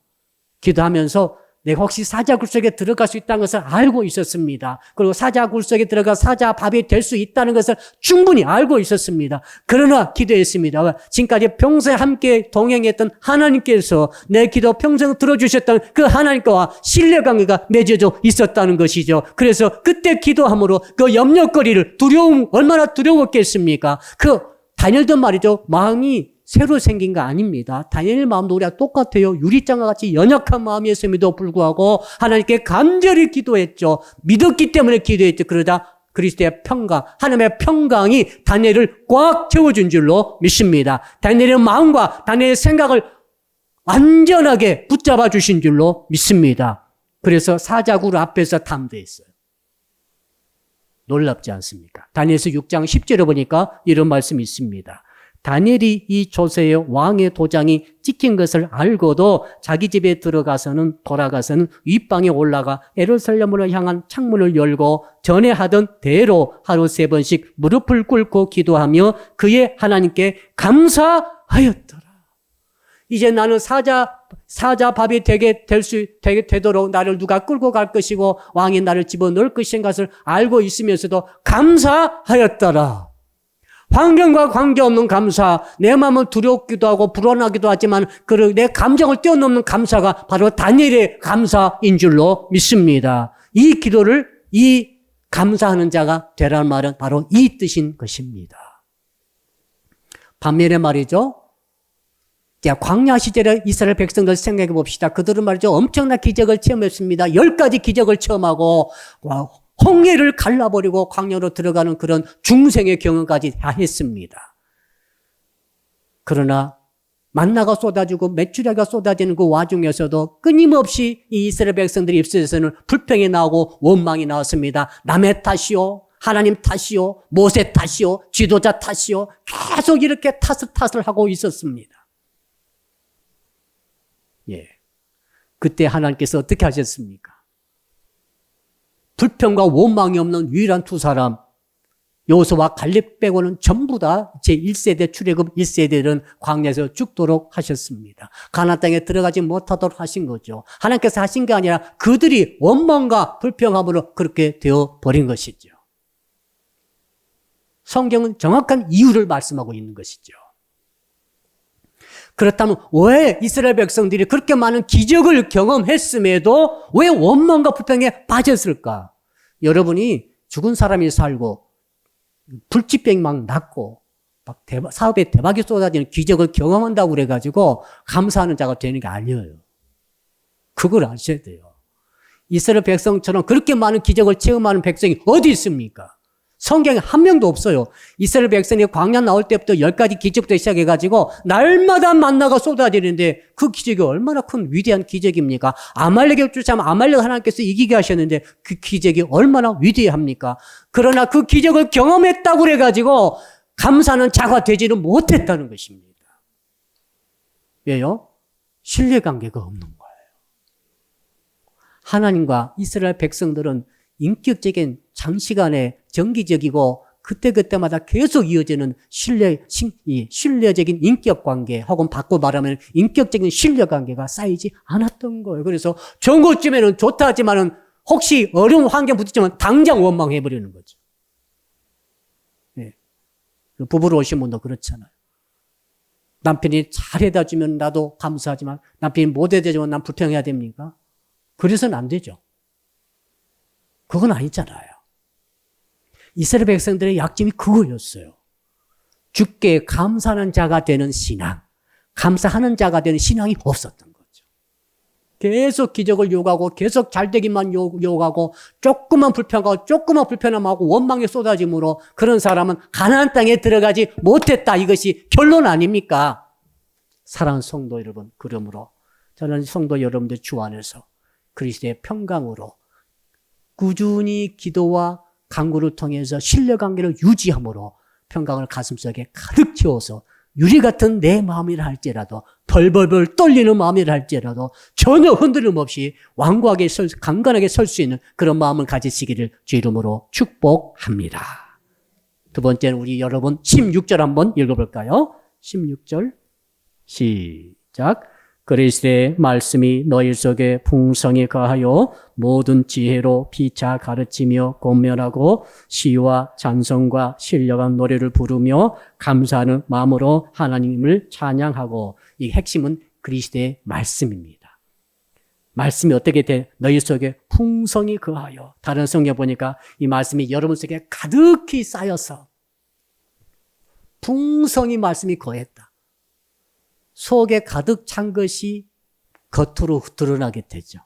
기도하면서 내가 혹시 사자 굴속에 들어갈 수 있다는 것을 알고 있었습니다. 그리고 사자 굴속에 들어가 사자 밥이 될 수 있다는 것을 충분히 알고 있었습니다. 그러나 기도했습니다. 지금까지 평소에 함께 동행했던 하나님께서 내 기도 평생 들어주셨던 그 하나님과 신뢰관계가 맺어져 있었다는 것이죠. 그래서 그때 기도함으로 그 염려거리를 얼마나 두려웠겠습니까? 다니엘도 말이죠. 마음이 새로 생긴 거 아닙니다. 다니엘 마음도 우리가 똑같아요. 유리장과 같이 연약한 마음이었음에도 불구하고 하나님께 간절히 기도했죠. 믿었기 때문에 기도했죠. 그러자 그리스도의 평강, 하나님의 평강이 다니엘을 꽉 채워준 줄로 믿습니다. 다니엘의 마음과 다니엘의 생각을 완전하게 붙잡아 주신 줄로 믿습니다. 그래서 사자굴 앞에서 담대했어요. 놀랍지 않습니까? 다니엘서 6장 10절에 보니까 이런 말씀이 있습니다. 다니엘이 이 조세의 왕의 도장이 찍힌 것을 알고도 자기 집에 돌아가서는 윗방에 올라가 예루살렘으로 향한 창문을 열고 전에 하던 대로 하루 3번씩 무릎을 꿇고 기도하며 그의 하나님께 감사하였더라. 이제 나는 사자 밥이 되도록 나를 누가 끌고 갈 것이고 왕이 나를 집어넣을 것인 것을 알고 있으면서도 감사하였더라. 환경과 관계없는 감사, 내 마음은 두렵기도 하고 불안하기도 하지만 내 감정을 뛰어넘는 감사가 바로 다니엘의 감사인 줄로 믿습니다. 이 감사하는 자가 되라는 말은 바로 이 뜻인 것입니다. 반면에 말이죠. 광야 시절의 이스라엘 백성들 생각해 봅시다. 그들은 말이죠. 엄청난 기적을 체험했습니다. 10가지 기적을 체험하고 홍해를 갈라버리고 광야로 들어가는 그런 중생의 경험까지 다 했습니다. 그러나 만나가 쏟아지고 메추리가 쏟아지는 그 와중에서도 끊임없이 이 이스라엘 백성들의 입술에서는 불평이 나오고 원망이 나왔습니다. 남의 탓이요, 하나님 탓이요, 모세 탓이요, 지도자 탓이요. 계속 이렇게 탓을 하고 있었습니다. 예. 그때 하나님께서 어떻게 하셨습니까? 불평과 원망이 없는 유일한 두 사람, 여호수아와 갈렙 빼고는 전부 다 제1세대 출애굽 1세대들은 광야에서 죽도록 하셨습니다. 가나안 땅에 들어가지 못하도록 하신 거죠. 하나님께서 하신 게 아니라 그들이 원망과 불평함으로 그렇게 되어버린 것이죠. 성경은 정확한 이유를 말씀하고 있는 것이죠. 그렇다면 왜 이스라엘 백성들이 그렇게 많은 기적을 경험했음에도 왜 원망과 불평에 빠졌을까? 여러분이 죽은 사람이 살고 불치병이 막 낫고 막 사업에 대박이 쏟아지는 기적을 경험한다고 그래가지고 감사하는 자가 되는 게 아니에요. 그걸 아셔야 돼요. 이스라엘 백성처럼 그렇게 많은 기적을 체험하는 백성이 어디 있습니까? 성경에 한 명도 없어요. 이스라엘 백성이 광야 나올 때부터 10가지 기적부터 시작해가지고 날마다 만나가 쏟아지는데 그 기적이 얼마나 큰 위대한 기적입니까? 아말렉을 쫓아면 아말렉 하나님께서 이기게 하셨는데 그 기적이 얼마나 위대합니까? 그러나 그 기적을 경험했다고 그래가지고 감사하는 자가 되지는 못했다는 것입니다. 왜요? 신뢰관계가 없는 거예요. 하나님과 이스라엘 백성들은 인격적인 장시간에 정기적이고 그때그때마다 계속 이어지는 신뢰적인 인격관계 혹은 바꿔 말하면 인격적인 신뢰관계가 쌓이지 않았던 거예요. 그래서 좋은 것쯤에는 좋다 하지만은 혹시 어려운 환경 부딪히면 당장 원망해버리는 거죠. 네. 부부로 오신 분도 그렇잖아요. 남편이 잘해다 주면 나도 감사하지만 남편이 못해다 주면 난 불평해야 됩니까? 그래서는 안 되죠. 그건 아니잖아요. 이스라엘 백성들의 약점이 그거였어요. 주께 감사하는 자가 되는 신앙, 감사하는 자가 되는 신앙이 없었던 거죠. 계속 기적을 요구하고 계속 잘되기만 요구하고 조금만 불편함하고 원망에 쏟아짐으로 그런 사람은 가나안 땅에 들어가지 못했다. 이것이 결론 아닙니까? 사랑하는 성도 여러분, 그러므로 저는 성도 여러분들 주 안에서 그리스도의 평강으로 꾸준히 기도와 간구를 통해서 신뢰관계를 유지함으로 평강을 가슴속에 가득 채워서 유리 같은 내 마음이라 할지라도 벌벌벌 떨리는 마음이라 할지라도 전혀 흔들림 없이 완고하게 강건하게 설 수 있는 그런 마음을 가지시기를 주 이름으로 축복합니다. 두 번째는 우리 여러분 16절 한번 읽어볼까요? 16절 시작. 그리스도의 말씀이 너희 속에 풍성히 거하여 모든 지혜로 피차 가르치며 권면하고 시와 찬송과 신령한 노래를 부르며 감사하는 마음으로 하나님을 찬양하고 이 핵심은 그리스도의 말씀입니다. 말씀이 어떻게 돼? 너희 속에 풍성히 거하여 다른 성경 보니까 이 말씀이 여러분 속에 가득히 쌓여서 풍성히 말씀이 거했다. 속에 가득 찬 것이 겉으로 드러나게 되죠.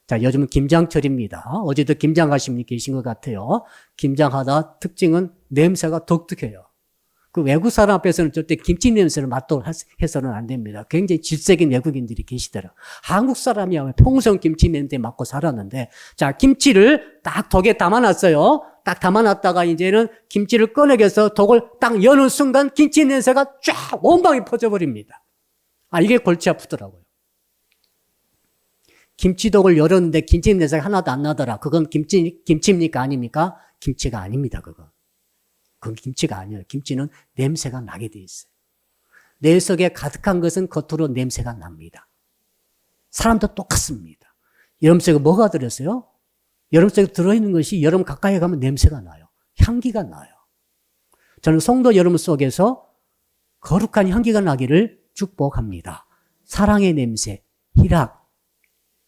자, 요즘은 김장철입니다. 어제도 김장하신 분이 계신 것 같아요. 김장하다 특징은 냄새가 독특해요. 그 외국 사람 앞에서는 절대 김치 냄새를 맡도록 해서는 안 됩니다. 굉장히 질색인 외국인들이 계시더라고요. 한국 사람이야 평생 김치 냄새 맡고 살았는데, 자, 김치를 딱 독에 담아놨어요. 딱 담아놨다가 이제는 김치를 꺼내서 독을 딱 여는 순간 김치 냄새가 쫙 온 방에 퍼져버립니다. 이게 골치 아프더라고요. 김치독을 열었는데 김치 냄새가 하나도 안 나더라. 그건 김치입니까? 아닙니까? 김치가 아닙니다, 그건. 그건 김치가 아니에요. 김치는 냄새가 나게 돼 있어요. 내 속에 가득한 것은 겉으로 냄새가 납니다. 사람도 똑같습니다. 여러분 속에 뭐가 들었어요? 여러분 속에 들어있는 것이 여러분 가까이 가면 냄새가 나요. 향기가 나요. 저는 성도 여러분 속에서 거룩한 향기가 나기를 축복합니다. 사랑의 냄새, 희락,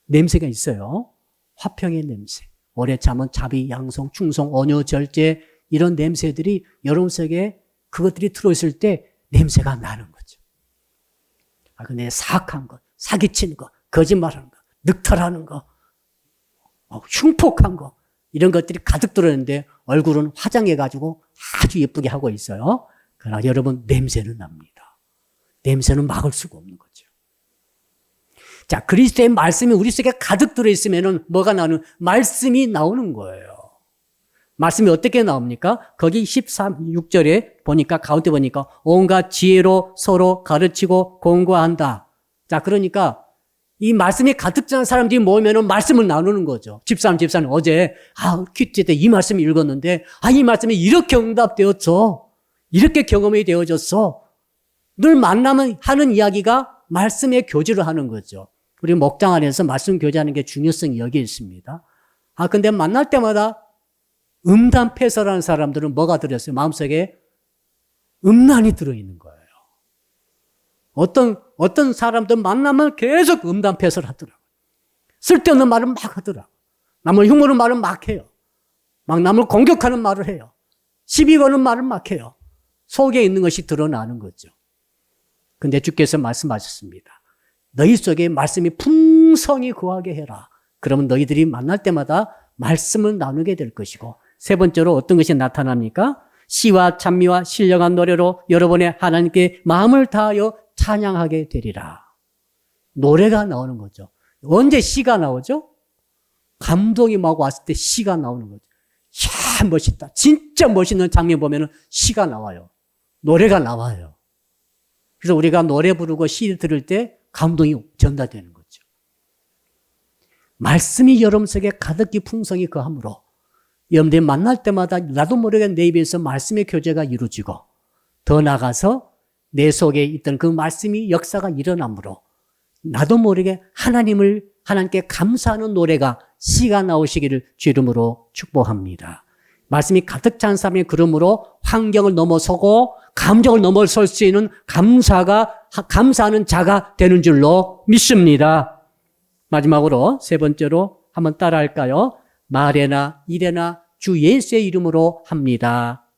냄새가 있어요. 화평의 냄새, 오래 참은 자비, 양성, 충성, 온유, 절제 이런 냄새들이 여러분 속에 그것들이 들어있을 때 냄새가 나는 거죠. 근데 사악한 것, 사기치는 것, 거짓말하는 것, 늑탈하는 것, 흉폭한 것 이런 것들이 가득 들어있는데 얼굴은 화장해가지고 아주 예쁘게 하고 있어요. 그러나 여러분 냄새는 납니다. 냄새는 막을 수가 없는 거죠. 자, 그리스도의 말씀이 우리 속에 가득 들어있으면 뭐가 나오는? 말씀이 나오는 거예요. 말씀이 어떻게 나옵니까? 거기 6절에 보니까, 가운데 보니까, 온갖 지혜로 서로 가르치고 공부한다. 자, 그러니까, 이 말씀이 가득 찬 사람들이 모이면 말씀을 나누는 거죠. 집사님 어제, 퀴즈 때 이 말씀 읽었는데, 이 말씀이 이렇게 응답되었어. 이렇게 경험이 되어졌어. 늘 만나면 하는 이야기가 말씀의 교제를 하는 거죠. 우리 목장 안에서 말씀 교제하는 게 중요성이 여기에 있습니다. 근데 만날 때마다 음담패설하는 사람들은 뭐가 들었어요? 마음속에 음란이 들어있는 거예요. 어떤 사람들 만나면 계속 음담패설 하더라고요. 쓸데없는 말은 막 하더라고요. 남을 흉모는 말은 막 해요. 막 남을 공격하는 말을 해요. 시비 거는 말을 막 해요. 속에 있는 것이 드러나는 거죠. 근데 주께서 말씀하셨습니다. 너희 속에 말씀이 풍성히 거하게 해라. 그러면 너희들이 만날 때마다 말씀을 나누게 될 것이고, 세 번째로 어떤 것이 나타납니까? 시와 찬미와 신령한 노래로 여러분의 하나님께 마음을 다하여 찬양하게 되리라. 노래가 나오는 거죠. 언제 시가 나오죠? 감동이 막 왔을 때 시가 나오는 거죠. 이야, 멋있다. 진짜 멋있는 장면 보면 시가 나와요. 노래가 나와요. 그래서 우리가 노래 부르고 시 들을 때 감동이 전달되는 거죠. 말씀이 여러분 속에 가득히 풍성히 거하므로 여러분들이 만날 때마다 나도 모르게 내 입에서 말씀의 교제가 이루어지고, 더 나아가서 내 속에 있던 그 말씀이 역사가 일어나므로 나도 모르게 하나님께 감사하는 노래가, 시가 나오시기를 주 이름으로 축복합니다. 말씀이 가득 찬 사람이 그러므로 환경을 넘어서고 감정을 넘어설 수 있는 감사하는 자가 되는 줄로 믿습니다. 마지막으로 세 번째로 한번 따라할까요? 말에나 일에나 주 예수의 이름으로 합니다.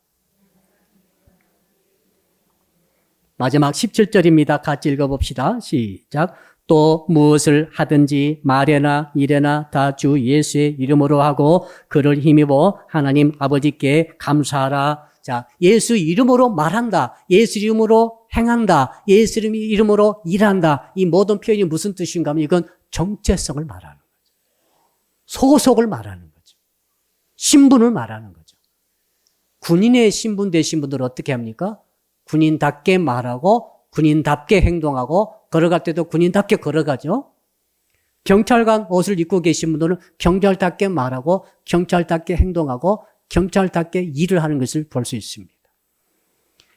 마지막 17절입니다. 같이 읽어봅시다. 시작. 또 무엇을 하든지 말에나 일에나 다 주 예수의 이름으로 하고 그를 힘입어 하나님 아버지께 감사하라. 자, 예수 이름으로 말한다. 예수 이름으로 행한다. 예수 이름으로 일한다. 이 모든 표현이 무슨 뜻인가 하면 이건 정체성을 말하는 거죠. 소속을 말하는 거죠. 신분을 말하는 거죠. 군인의 신분 되신 분들은 어떻게 합니까? 군인답게 말하고 군인답게 행동하고 걸어갈 때도 군인답게 걸어가죠. 경찰관 옷을 입고 계신 분들은 경찰답게 말하고 경찰답게 행동하고 경찰답게 일을 하는 것을 볼 수 있습니다.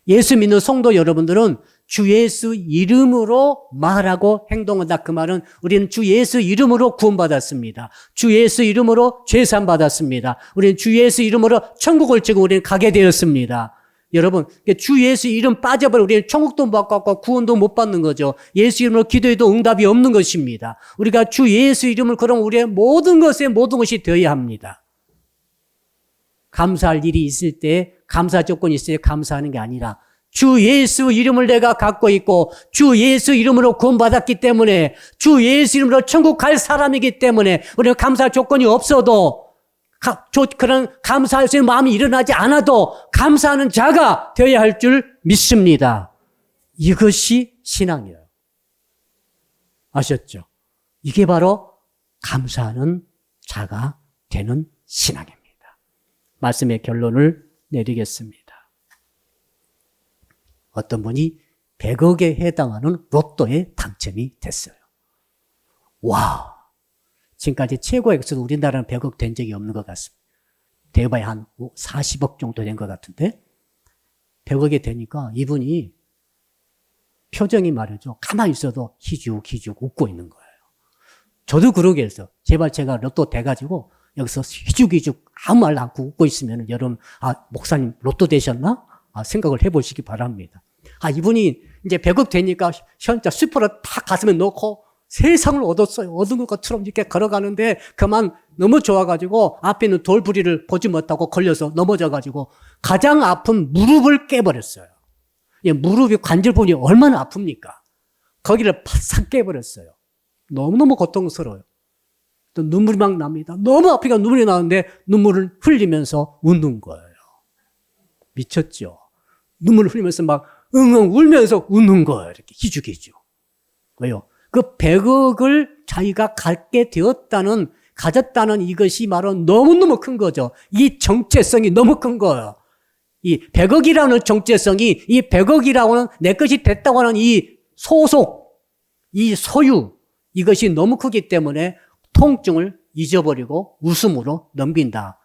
예수 믿는 성도 여러분들은 주 예수 이름으로 말하고 행동한다. 그 말은 우리는 주 예수 이름으로 구원받았습니다. 주 예수 이름으로 죄산 받았습니다. 우리는 주 예수 이름으로 천국을 지금 우리는 가게 되었습니다. 여러분, 주 예수 이름 빠져버려 우리는 천국도 못 받고 구원도 못 받는 거죠. 예수 이름으로 기도해도 응답이 없는 것입니다. 우리가 주 예수 이름을 그럼 우리의 모든 것이 되어야 합니다. 감사할 일이 있을 때, 감사 조건이 있을 때 감사하는 게 아니라 주 예수 이름을 내가 갖고 있고 주 예수 이름으로 구원받았기 때문에 주 예수 이름으로 천국 갈 사람이기 때문에 우리는 감사할 조건이 없어도 그런 감사할 수 있는 마음이 일어나지 않아도 감사하는 자가 되어야 할 줄 믿습니다. 이것이 신앙이에요. 아셨죠? 이게 바로 감사하는 자가 되는 신앙입니다. 말씀의 결론을 내리겠습니다. 어떤 분이 100억에 해당하는 로또에 당첨이 됐어요. 와! 지금까지 최고 액수도 우리나라는 100억 된 적이 없는 것 같습니다. 대봐야 한 40억 정도 된 것 같은데 100억이 되니까 이분이 표정이 말이죠. 가만히 있어도 희죽희죽 웃고 있는 거예요. 저도 그러게 했어. 제발 제가 로또 돼가지고 여기서 희죽희죽 아무 말 않고 웃고 있으면 여러분 목사님 로또 되셨나? 생각을 해보시기 바랍니다. 이분이 이제 100억 되니까 현자 슈퍼를 탁 가슴에 넣고 세상을 얻었어요. 얻은 것처럼 이렇게 걸어가는데 그만 너무 좋아가지고 앞에 있는 돌부리를 보지 못하고 걸려서 넘어져가지고 가장 아픈 무릎을 깨버렸어요. 무릎이 관절 부분이 얼마나 아픕니까? 거기를 바싹 깨버렸어요. 너무너무 고통스러워요. 또 눈물이 막 납니다. 너무 아프니까 눈물이 나는데 눈물을 흘리면서 웃는 거예요. 미쳤죠? 눈물을 흘리면서 막 응응 울면서 웃는 거예요. 이렇게 희죽이죠. 왜요? 그 100억을 자기가 가졌다는 이것이 바로 너무너무 큰 거죠. 이 정체성이 너무 큰 거예요. 이 100억이라는 정체성이, 이 100억이라고는 내 것이 됐다고 하는 이 소속, 이 소유, 이것이 너무 크기 때문에 통증을 잊어버리고 웃음으로 넘긴다.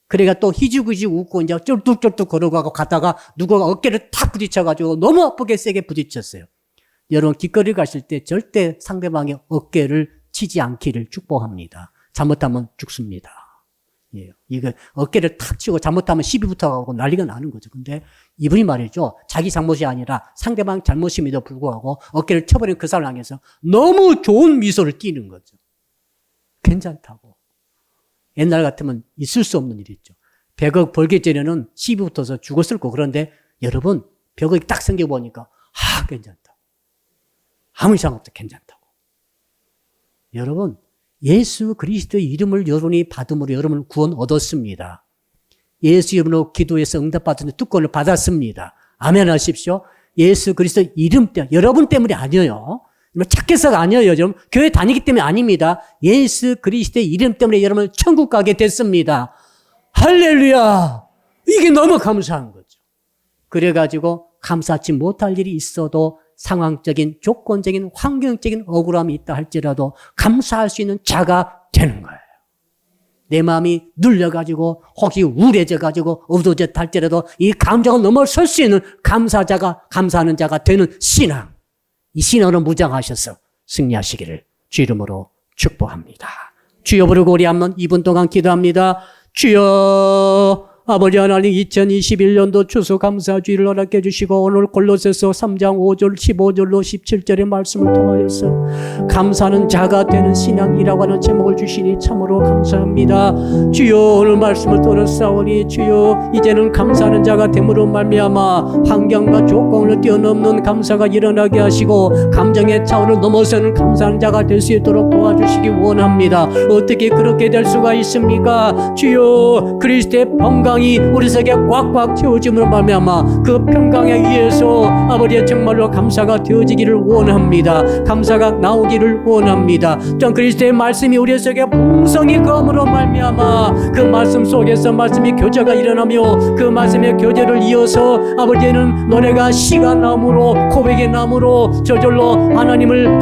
그러니까 또 희죽희죽 웃고 이제 쫄뚝쫄뚝 걸어가고 가다가 누가 어깨를 탁 부딪혀가지고 너무 아프게 세게 부딪혔어요. 여러분 길거리 가실 때 절대 상대방의 어깨를 치지 않기를 축복합니다. 잘못하면 죽습니다. 예, 이거 어깨를 탁 치고 잘못하면 시비 붙어가고 난리가 나는 거죠. 근데 이분이 말이죠. 자기 잘못이 아니라 상대방 잘못임에도 불구하고 어깨를 쳐버린 그 사람을 향해서 너무 좋은 미소를 띠는 거죠. 괜찮다고. 옛날 같으면 있을 수 없는 일이죠. 100억 벌기 전에는 시비 붙어서 죽었을 거고. 그런데 여러분 100억이 딱 생겨보니까 괜찮다. 아무 이상 없다. 괜찮다고. 여러분 예수 그리스도의 이름을 여러분이 받음으로 여러분은 구원 얻었습니다. 예수 이름으로 기도해서 응답받은 특권을 받았습니다. 아멘 하십시오. 예수 그리스도 이름 때문에, 여러분 때문이 아니에요. 착해서가 아니에요. 여러분 교회 다니기 때문에 아닙니다. 예수 그리스도의 이름 때문에 여러분 천국 가게 됐습니다. 할렐루야. 이게 너무 감사한 거죠. 그래가지고 감사하지 못할 일이 있어도 상황적인, 조건적인, 환경적인 억울함이 있다 할지라도 감사할 수 있는 자가 되는 거예요. 내 마음이 눌려가지고 혹시 우울해져가지고 어두워졌다 할지라도 이 감정을 넘어설 수 있는 감사하는 자가 되는 신앙. 이 신앙으로 무장하셔서 승리하시기를 주 이름으로 축복합니다. 주여 부르고 우리 한번 2분 동안 기도합니다. 주여 아버지 하나님 2021년도 추수감사주의를 허락해 주시고 오늘 골로새서 3장 5절 15절로 17절의 말씀을 통하여서 감사하는 자가 되는 신앙이라고 하는 제목을 주시니 참으로 감사합니다. 주여 오늘 말씀을 들었사오니 주여 이제는 감사하는 자가 됨으로 말미암아 환경과 조건을 뛰어넘는 감사가 일어나게 하시고 감정의 차원을 넘어서는 감사하는 자가 될 수 있도록 도와주시기 원합니다. 어떻게 그렇게 될 수가 있습니까? 주여 그리스도의 평강이 우리 속에 꽉꽉 채워짐으로 말미암아 그 평강에 의해서 아버지의 정말로 감사가 되어지기를 원합니다. 감사가 나오기를 원합니다. 전 그리스도의 말씀이 우리 속에 풍성히 거함으로 말미암아 그 말씀 속에서 말씀의 교제가 일어나며 그 말씀의 교제를 이어서 아버지는 노래가 시가 나므로 고백의 나므로 저절로 하나님께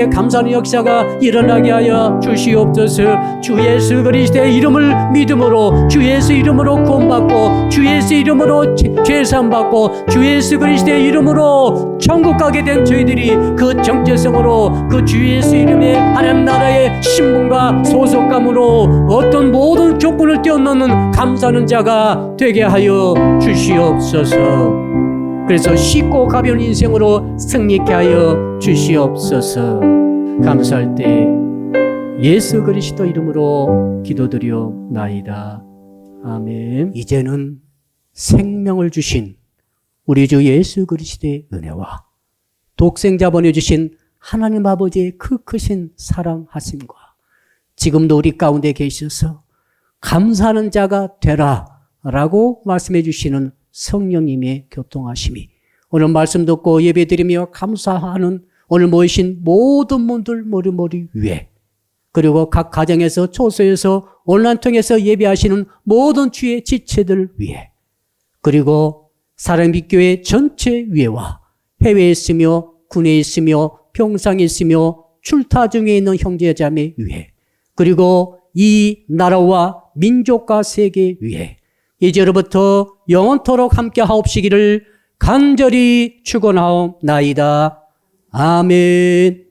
감사하는 역사가 일어나게 하여 주시옵소서. 주 예수 그리스도의 이름을 믿음으로 주 예수 이름으로 구원받고 주 예수 이름으로 죄사함받고 주 예수 그리스도의 이름으로 천국 가게 된 저희들이 그 정체성으로 그 주 예수 이름의 하나님 나라의 신분과 소속감으로 어떤 모든 조건을 뛰어넘는 감사하는 자가 되게 하여 주시옵소서. 그래서 쉽고 가벼운 인생으로 승리케 하여 주시옵소서. 감사할 때 예수 그리스도 이름으로 기도드리옵나이다. 아멘. 이제는 생명을 주신 우리 주 예수 그리스도의 은혜와 독생자 보내주신 하나님 아버지의 그 크신 사랑하심과 지금도 우리 가운데 계셔서 감사하는 자가 되라 라고 말씀해 주시는 성령님의 교통하심이 오늘 말씀 듣고 예배드리며 감사하는 오늘 모이신 모든 분들 머리 위에 그리고 각 가정에서 초소에서 온라인 통해서 예배하시는 모든 주의 지체들 위에 그리고 사랑빛교회 전체 위에와 해외에 있으며 군에 있으며 평상에 있으며 출타 중에 있는 형제자매 위에 그리고 이 나라와 민족과 세계 위에 이제로부터 영원토록 함께 하옵시기를 간절히 축원하옵나이다. 아멘.